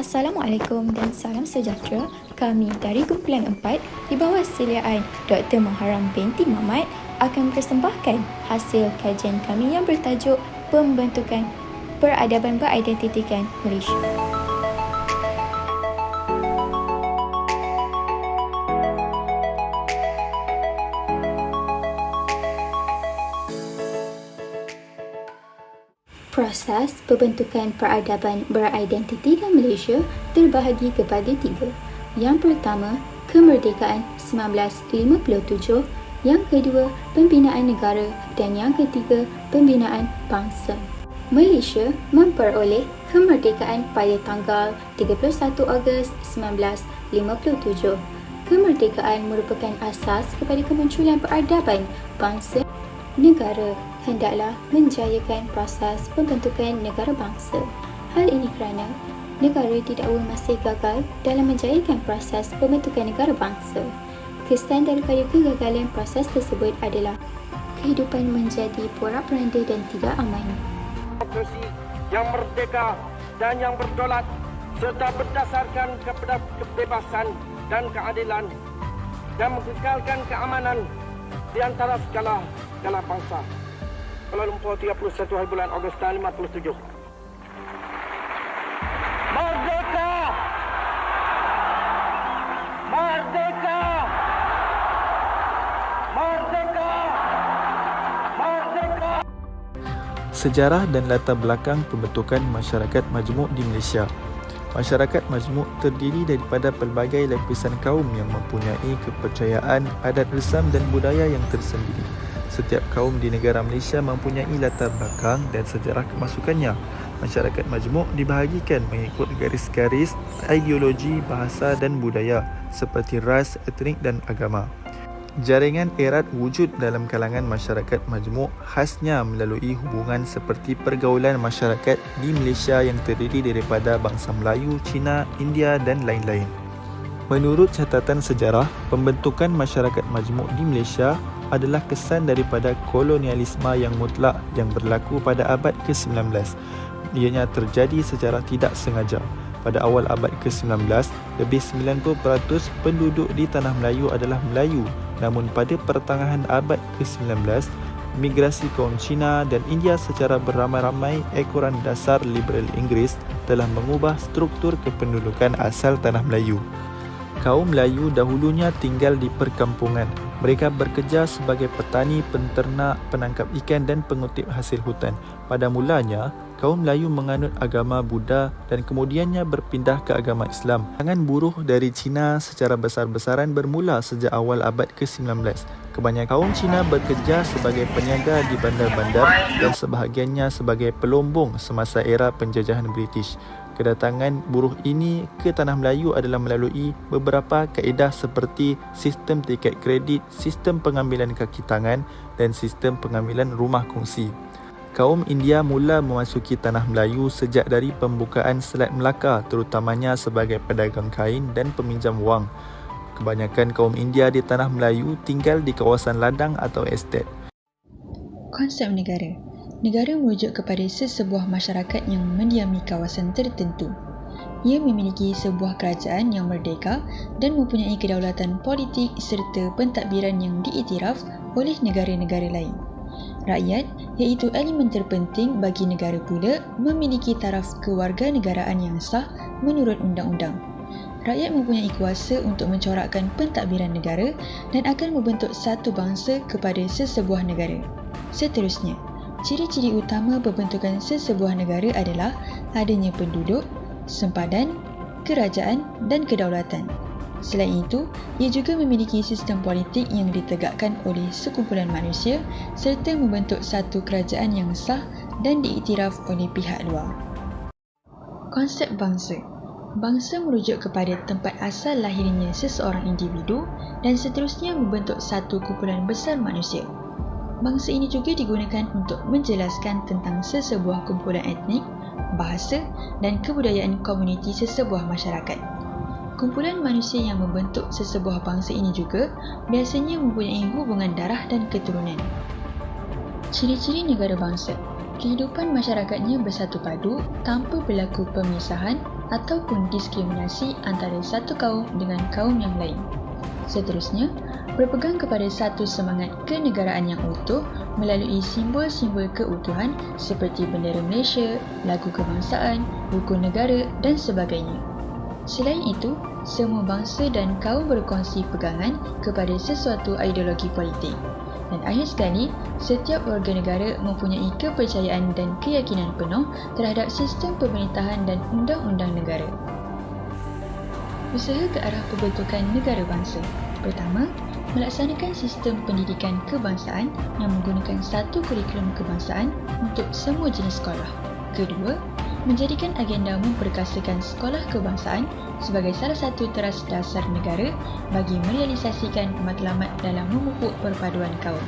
Assalamualaikum dan salam sejahtera. Kami dari kumpulan 4 di bawah siliaan Dr. Muharram binti Mamat akan mempersembahkan hasil kajian kami yang bertajuk Pembentukan Peradaban Beridentitikan Malaysia. Proses pembentukan peradaban beridentitikan Malaysia terbahagi kepada 3. Yang pertama, kemerdekaan 1957, yang kedua, pembinaan negara dan yang ketiga, pembinaan bangsa. Malaysia memperoleh kemerdekaan pada tanggal 31 Ogos 1957. Kemerdekaan merupakan asas kepada kemunculan peradaban bangsa. Negara hendaklah menjayakan proses pembentukan negara bangsa. Hal ini kerana negara didakwa masih gagal dalam menjayakan proses pembentukan negara bangsa. Kesan daripada kegagalan proses tersebut adalah kehidupan menjadi porak-poranda dan tidak aman. Demokrasi yang merdeka dan yang berdaulat serta berdasarkan kepada kebebasan dan keadilan dan mengekalkan keamanan di antara segala bangsa. Kuala Lumpur 31 hari bulan Ogos tahun 57. Merdeka! Merdeka! Merdeka! Merdeka! Sejarah dan latar belakang pembentukan masyarakat majmuk di Malaysia. Masyarakat majmuk terdiri daripada pelbagai lapisan kaum yang mempunyai kepercayaan, adat resam dan budaya yang tersendiri. Setiap kaum di negara Malaysia mempunyai latar belakang dan sejarah kemasukannya. Masyarakat majmuk dibahagikan mengikut garis-garis ideologi, bahasa dan budaya seperti ras, etnik dan agama. Jaringan erat wujud dalam kalangan masyarakat majmuk khasnya melalui hubungan seperti pergaulan masyarakat di Malaysia yang terdiri daripada bangsa Melayu, Cina, India dan lain-lain. Menurut catatan sejarah, pembentukan masyarakat majmuk di Malaysia adalah kesan daripada kolonialisme yang mutlak yang berlaku pada abad ke-19. Ianya terjadi secara tidak sengaja. Pada awal abad ke-19, lebih 90% penduduk di Tanah Melayu adalah Melayu. Namun pada pertengahan abad ke-19, migrasi kaum Cina dan India secara beramai-ramai ekoran dasar liberal Inggeris telah mengubah struktur kependudukan asal Tanah Melayu. Kaum Melayu dahulunya tinggal di perkampungan. Mereka bekerja sebagai petani, penternak, penangkap ikan dan pengutip hasil hutan. Pada mulanya, kaum Melayu menganut agama Buddha dan kemudiannya berpindah ke agama Islam. Serangan buruh dari Cina secara besar-besaran bermula sejak awal abad ke-19. Kebanyakan kaum Cina bekerja sebagai peniaga di bandar-bandar dan sebahagiannya sebagai pelombong semasa era penjajahan British. Kedatangan buruh ini ke Tanah Melayu adalah melalui beberapa kaedah seperti sistem tiket kredit, sistem pengambilan kaki tangan dan sistem pengambilan rumah kongsi. Kaum India mula memasuki Tanah Melayu sejak dari pembukaan Selat Melaka, terutamanya sebagai pedagang kain dan peminjam wang. Kebanyakan kaum India di Tanah Melayu tinggal di kawasan ladang atau estet. Konsep negara. Negara merujuk kepada sesebuah masyarakat yang mendiami kawasan tertentu. Ia memiliki sebuah kerajaan yang merdeka dan mempunyai kedaulatan politik serta pentadbiran yang diiktiraf oleh negara-negara lain. Rakyat, iaitu elemen terpenting bagi negara pula, memiliki taraf kewarganegaraan yang sah menurut undang-undang. Rakyat mempunyai kuasa untuk mencorakkan pentadbiran negara dan akan membentuk satu bangsa kepada sesebuah negara. Seterusnya, ciri-ciri utama pembentukan sesebuah negara adalah adanya penduduk, sempadan, kerajaan dan kedaulatan. Selain itu, ia juga memiliki sistem politik yang ditegakkan oleh sekumpulan manusia serta membentuk satu kerajaan yang sah dan diiktiraf oleh pihak luar. Konsep bangsa. Bangsa merujuk kepada tempat asal lahirnya seseorang individu dan seterusnya membentuk satu kumpulan besar manusia. Bangsa ini juga digunakan untuk menjelaskan tentang sesebuah kumpulan etnik, bahasa dan kebudayaan komuniti sesebuah masyarakat. Kumpulan manusia yang membentuk sesebuah bangsa ini juga biasanya mempunyai hubungan darah dan keturunan. Ciri-ciri negara bangsa. Kehidupan masyarakatnya bersatu padu tanpa berlaku pemisahan, ataupun diskriminasi antara satu kaum dengan kaum yang lain. Seterusnya, berpegang kepada satu semangat kenegaraan yang utuh melalui simbol-simbol keutuhan seperti bendera Malaysia, lagu kebangsaan, rukun negara dan sebagainya. Selain itu, semua bangsa dan kaum berkongsi pegangan kepada sesuatu ideologi politik. Dan akhir sekali, setiap warga negara mempunyai kepercayaan dan keyakinan penuh terhadap sistem pemerintahan dan undang-undang negara. Usaha ke arah pembentukan negara bangsa. Pertama, melaksanakan sistem pendidikan kebangsaan yang menggunakan satu kurikulum kebangsaan untuk semua jenis sekolah. Kedua, menjadikan agenda memperkasakan sekolah kebangsaan sebagai salah satu teras dasar negara bagi merealisasikan matlamat dalam memupuk perpaduan kaum.